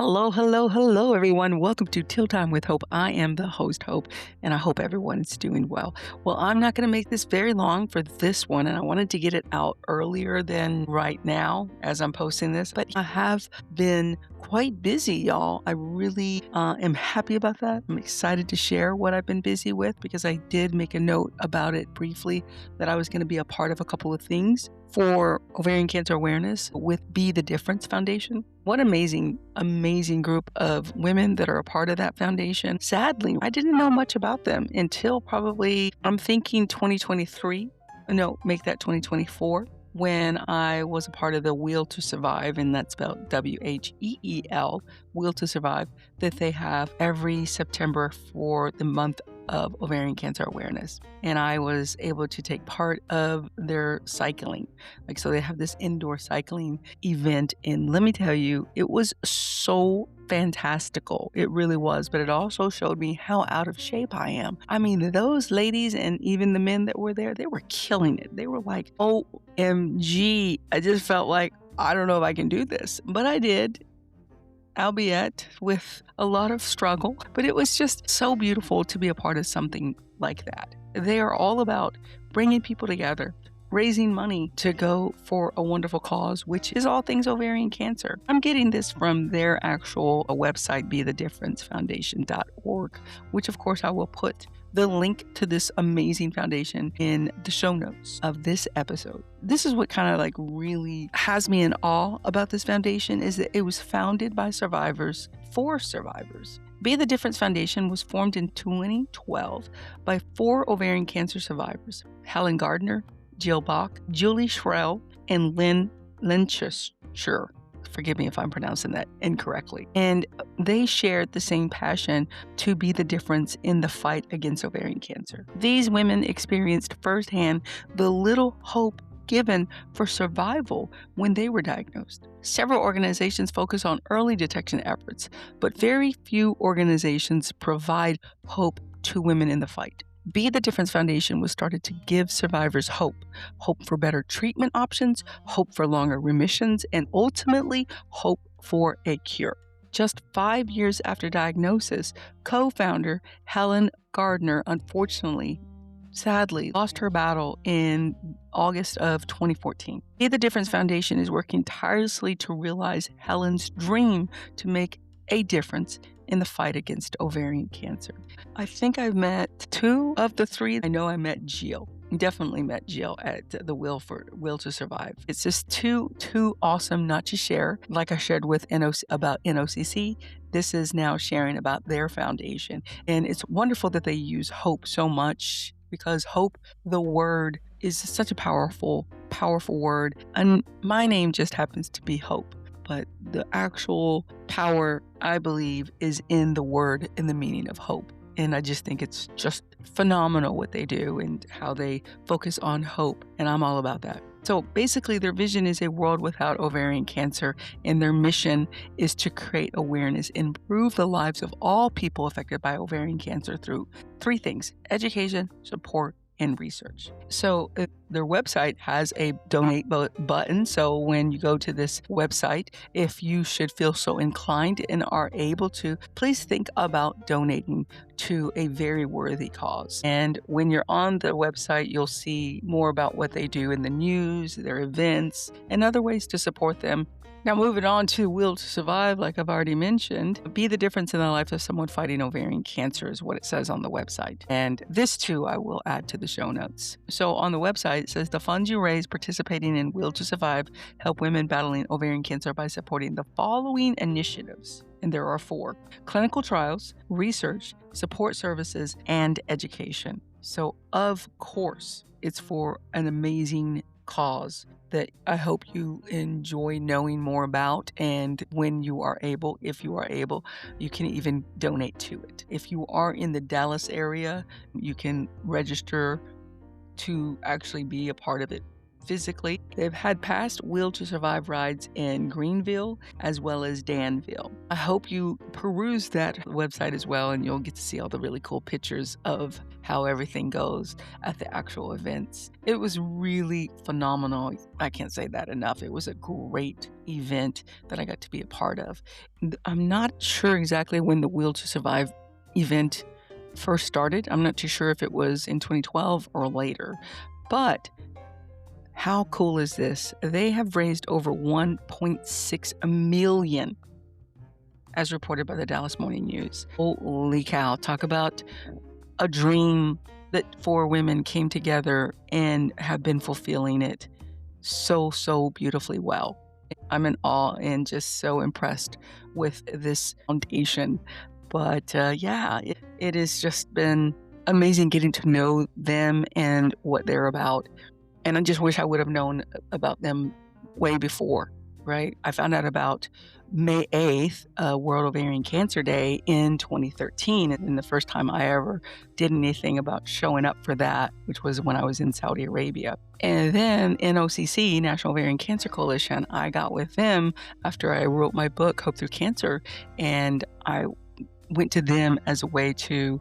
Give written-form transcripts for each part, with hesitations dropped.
Hello, hello, hello, everyone. Welcome to Till Time with Hope. I am the host, Hope, and I hope everyone is doing well. Well, I'm not going to make this very long for this one, and I wanted to get it out earlier than right now as I'm posting this, but I have been quite busy, y'all. I really am happy about that. I'm excited to share what I've been busy with because I did make a note about it briefly that I was going to be a part of a couple of things for ovarian cancer awareness with Be the Difference Foundation. What amazing group of women that are a part of that foundation. Sadly, I didn't know much about them until probably, I'm thinking 2023. No, make that 2024, when I was a part of the Wheel to Survive, and that's spelled WHEEL, Wheel to Survive, that they have every September for the month of ovarian cancer awareness. And I was able to take part of their cycling. So they have this indoor cycling event, and let me tell you, it was so fantastical. It really was, but it also showed me how out of shape I am. I mean, those ladies and even the men that were there, they were killing it. They were like, OMG. I just felt like, I don't know if I can do this, but I did, albeit with a lot of struggle, but it was just so beautiful to be a part of something like that. They are all about bringing people together, raising money to go for a wonderful cause, which is all things ovarian cancer. I'm getting this from their actual website, bethedifferencefoundation.org, which of course I will put the link to this amazing foundation in the show notes of this episode. This is what kind of like really has me in awe about this foundation, is that it was founded by survivors for survivors. Be the Difference Foundation was formed in 2012 by 4 ovarian cancer survivors: Helen Gardner, Jill Bach, Julie Schrell, and Lynn Linchester. Forgive me if I'm pronouncing that incorrectly. And they shared the same passion to be the difference in the fight against ovarian cancer. These women experienced firsthand the little hope given for survival when they were diagnosed. Several organizations focus on early detection efforts, but very few organizations provide hope to women in the fight. Be the Difference Foundation was started to give survivors hope for better treatment options, hope for longer remissions, and ultimately hope for a cure. Just 5 years after diagnosis, co-founder Helen Gardner sadly lost her battle in August of 2014. Be the Difference Foundation is working tirelessly to realize Helen's dream to make a difference in the fight against ovarian cancer. I think I've met 2 of the 3. I know I met Jill. Definitely met Jill at the Wheel to Survive. It's just too awesome not to share. Like I shared with about NOCC, this is now sharing about their foundation. And it's wonderful that they use hope so much, because hope, the word, is such a powerful word. And my name just happens to be Hope. But the actual power, I believe, is in the word and the meaning of hope. And I just think it's just phenomenal what they do and how they focus on hope. And I'm all about that. So basically, their vision is a world without ovarian cancer, and their mission is to create awareness, improve the lives of all people affected by ovarian cancer through 3 things: education, support, and research. So their website has a donate button. So when you go to this website, if you should feel so inclined and are able to, please think about donating to a very worthy cause. And when you're on the website, you'll see more about what they do in the news, their events, and other ways to support them. Now, moving on to Wheel to Survive, like I've already mentioned, be the difference in the life of someone fighting ovarian cancer is what it says on the website. And this too, I will add to the show notes. So on the website, it says the funds you raise participating in Wheel to Survive help women battling ovarian cancer by supporting the following initiatives. And there are 4: clinical trials, research, support services, and education. So of course, it's for an amazing cause that I hope you enjoy knowing more about. And when you are able, if you are able, you can even donate to it. If you are in the Dallas area, you can register to actually be a part of it physically. They've had past Will to Survive rides in Greenville as well as Danville. I hope you peruse that website as well, and you'll get to see all the really cool pictures of how everything goes at the actual events. It was really phenomenal. I can't say that enough. It was a great event that I got to be a part of. I'm not sure exactly when the Will to Survive event first started. I'm not too sure if it was in 2012 or later, but how cool is this? They have raised over $1.6 million, as reported by the Dallas Morning News. Holy cow. Talk about a dream that 4 women came together and have been fulfilling it so beautifully well. I'm in awe and just so impressed with this foundation. But it has just been amazing getting to know them and what they're about. And I just wish I would have known about them way before, right? I found out about May 8th, World Ovarian Cancer Day in 2013, and the first time I ever did anything about showing up for that, which was when I was in Saudi Arabia. And then NOCC, National Ovarian Cancer Coalition, I got with them after I wrote my book, Hope Through Cancer, and I went to them as a way to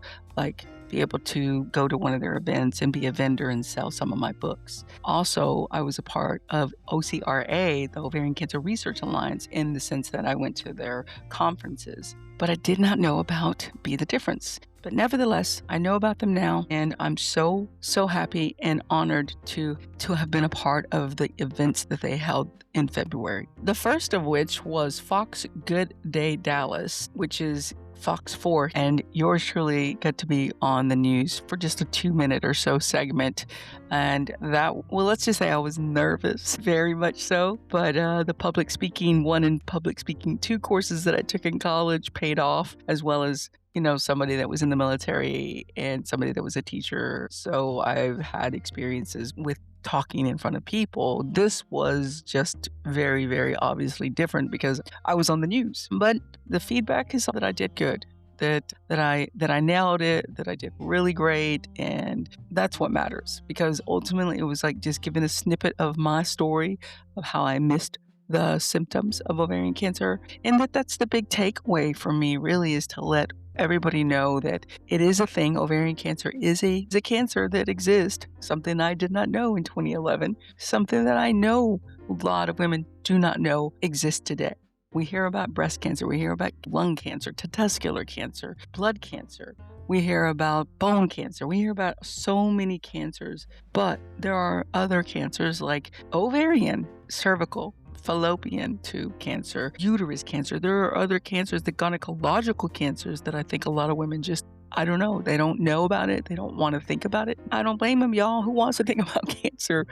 be able to go to one of their events and be a vendor and sell some of my books. Also, I was a part of OCRA, the Ovarian Cancer Research Alliance, in the sense that I went to their conferences. But I did not know about Be the Difference. But nevertheless, I know about them now, and I'm so happy and honored to have been a part of the events that they held in February. The first of which was Fox Good Day Dallas, which is Fox 4, and yours truly got to be on the news for just a 2-minute or so segment. And let's just say I was nervous, very much so. But the public speaking 1 and public speaking 2 courses that I took in college paid off, as well as somebody that was in the military and somebody that was a teacher. So I've had experiences with talking in front of people. This was just very obviously different because I was on the news. But the feedback is that I did good, that I nailed it, that I did really great, and that's what matters. Because ultimately it was like just giving a snippet of my story of how I missed the symptoms of ovarian cancer, and that's the big takeaway for me, really, is to let everybody know that it is a thing. Ovarian cancer is a cancer that exists, something I did not know in 2011, something that I know a lot of women do not know exists today. We hear about breast cancer, we hear about lung cancer, testicular cancer, blood cancer, we hear about bone cancer, we hear about so many cancers, but there are other cancers like ovarian, cervical, fallopian tube cancer, uterus cancer. There are other cancers, the gynecological cancers, that I think a lot of women just, I don't know, they don't know about it. They don't want to think about it. I don't blame them, y'all. Who wants to think about cancer?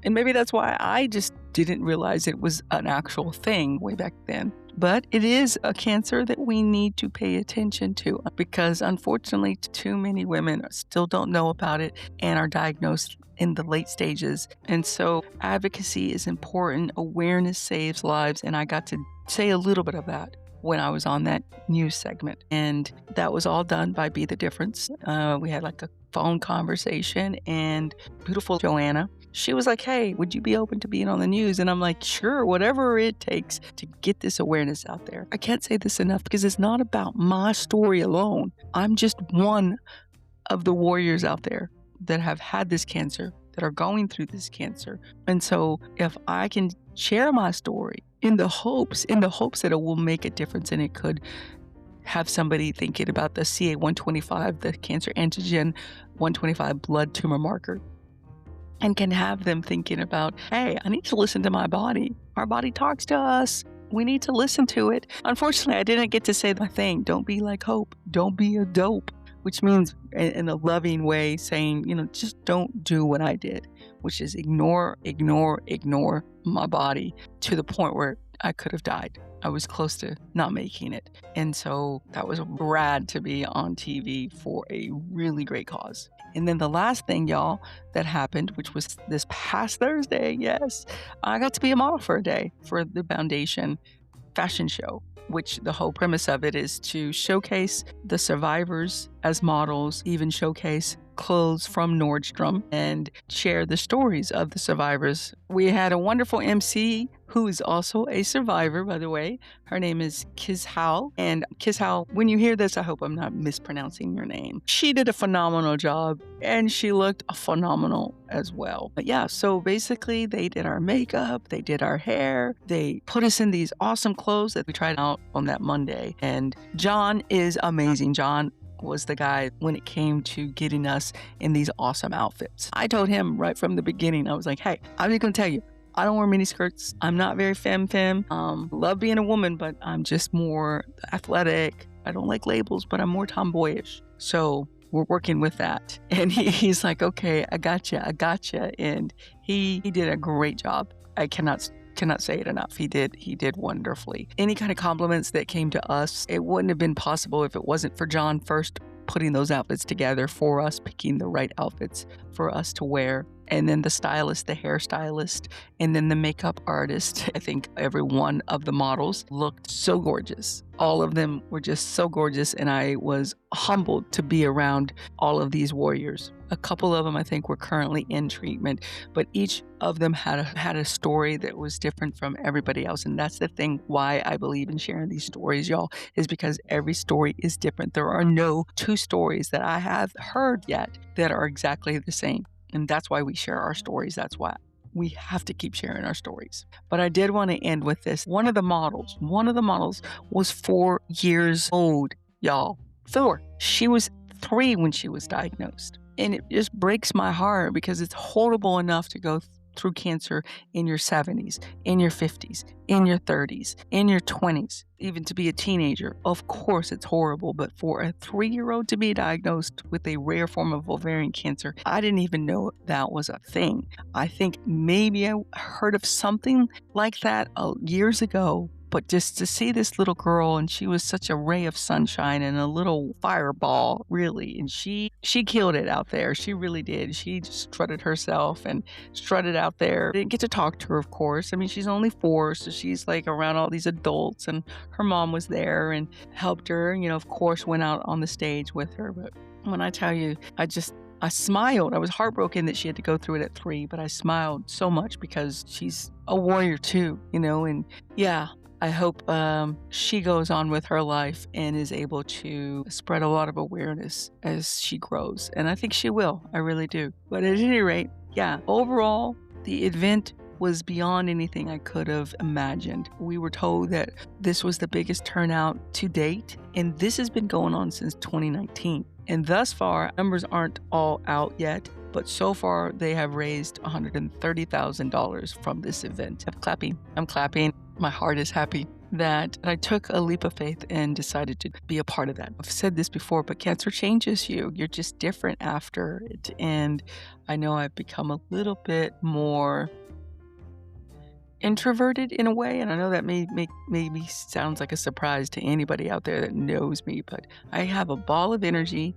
And maybe that's why I just didn't realize it was an actual thing way back then. But it is a cancer that we need to pay attention to, because unfortunately too many women still don't know about it and are diagnosed in the late stages. And so advocacy is important. Awareness saves lives. And I got to say a little bit of that when I was on that news segment. And that was all done by Be the Difference. We had like a phone conversation, and beautiful Joanna, she was like, hey, would you be open to being on the news? And I'm like, sure, whatever it takes to get this awareness out there. I can't say this enough, because it's not about my story alone. I'm just one of the warriors out there that have had this cancer, that are going through this cancer. And so if I can share my story in the hopes that it will make a difference, and it could have somebody thinking about the CA-125, the cancer antigen 125 blood tumor marker, and can have them thinking about, hey, I need to listen to my body. Our body talks to us. We need to listen to it. Unfortunately, I didn't get to say the thing, don't be like Hope, don't be a dope, which means in a loving way saying, just don't do what I did, which is ignore my body to the point where I could have died. I was close to not making it. And so that was rad to be on TV for a really great cause. And then the last thing, y'all, that happened, which was this past Thursday, yes, I got to be a model for a day for the Foundation fashion show, which the whole premise of it is to showcase the survivors as models, even showcase clothes from Nordstrom and share the stories of the survivors. We had a wonderful MC who is also a survivor, by the way. Her name is Kizhao. And Kizhao, when you hear this, I hope I'm not mispronouncing your name. She did a phenomenal job and she looked phenomenal as well. But yeah, so basically they did our makeup, they did our hair, they put us in these awesome clothes that we tried out on that Monday. And John is amazing. John was the guy when it came to getting us in these awesome outfits. I told him right from the beginning, I was like, hey, I'm just gonna tell you, I don't wear mini skirts. I'm not very femme. Love being a woman, but I'm just more athletic. I don't like labels, but I'm more tomboyish. So we're working with that. And he's like, okay, I gotcha. And he did a great job. I cannot say it enough. He did wonderfully. Any kind of compliments that came to us, it wouldn't have been possible if it wasn't for John first putting those outfits together for us, picking the right outfits for us to wear. And then the stylist, the hairstylist, and then the makeup artist. I think every one of the models looked so gorgeous. All of them were just so gorgeous, and I was humbled to be around all of these warriors. A couple of them, I think, were currently in treatment, but each of them had a story that was different from everybody else. And that's the thing why I believe in sharing these stories, y'all, is because every story is different. There are no two stories that I have heard yet that are exactly the same. And that's why we share our stories. That's why we have to keep sharing our stories. But I did want to end with this. One of the models was 4 years old, y'all. 4. She was 3 when she was diagnosed. And it just breaks my heart because it's horrible enough to go through cancer in your 70s, in your 50s, in your 30s, in your 20s, even to be a teenager. Of course, it's horrible, but for a 3-year-old to be diagnosed with a rare form of ovarian cancer, I didn't even know that was a thing. I think maybe I heard of something like that years ago, but just to see this little girl, and she was such a ray of sunshine and a little fireball, really, and she killed it out there. She really did. She just strutted herself and strutted out there. Didn't get to talk to her, of course. I mean, she's only 4, so she's like around all these adults, and her mom was there and helped her, of course, went out on the stage with her. But when I tell you, I smiled. I was heartbroken that she had to go through it at 3, but I smiled so much because she's a warrior too, and yeah. I hope she goes on with her life and is able to spread a lot of awareness as she grows. And I think she will. I really do. But at any rate, yeah, overall, the event was beyond anything I could have imagined. We were told that this was the biggest turnout to date, and this has been going on since 2019. And thus far, numbers aren't all out yet, but so far they have raised $130,000 from this event. I'm clapping. My heart is happy that I took a leap of faith and decided to be a part of that. I've said this before, but cancer changes you. You're just different after it. And I know I've become a little bit more introverted in a way, and I know that maybe sounds like a surprise to anybody out there that knows me, but I have a ball of energy,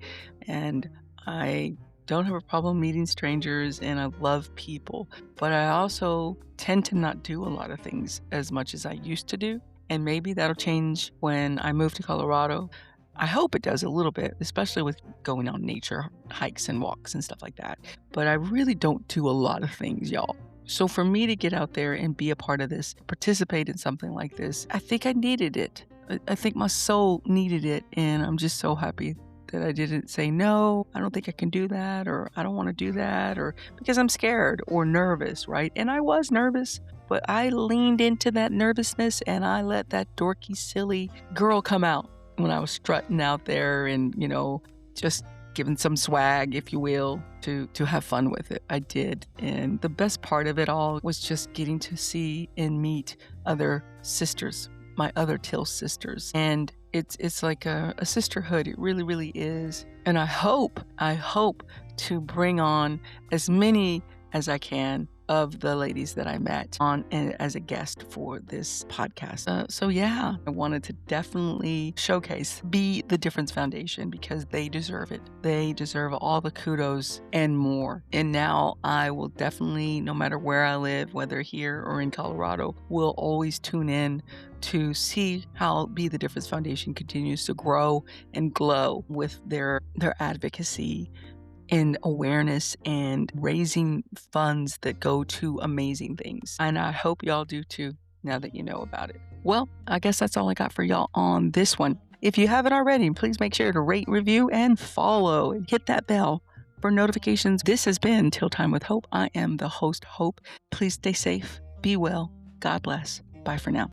and I don't have a problem meeting strangers, and I love people, but I also tend to not do a lot of things as much as I used to do, and maybe that'll change when I move to Colorado. I hope it does a little bit, especially with going on nature hikes and walks and stuff like that, but I really don't do a lot of things, y'all. So for me to get out there and be a part of this, participate in something like this, I think I needed it. I think my soul needed it, and I'm just so happy that I didn't say, no, I don't think I can do that, or I don't want to do that, or because I'm scared or nervous, right? And I was nervous, but I leaned into that nervousness and I let that dorky, silly girl come out when I was strutting out there and, just giving some swag, if you will, to have fun with it. I did. And the best part of it all was just getting to see and meet other sisters, my other Till sisters. And it's like a sisterhood. It really, really is. And I hope to bring on as many as I can of the ladies that I met on as a guest for this podcast. So yeah, I wanted to definitely showcase Be the Difference Foundation because they deserve it. They deserve all the kudos and more. And now I will definitely, no matter where I live, whether here or in Colorado, will always tune in to see how Be the Difference Foundation continues to grow and glow with their advocacy in awareness and raising funds that go to amazing things. And I hope y'all do too, now that you know about it. Well, I guess that's all I got for y'all on this one. If you haven't already, please make sure to rate, review, and follow, and hit that bell for notifications. This has been Till Time with Hope. I am the host, Hope. Please stay safe, be well, God bless. Bye for now.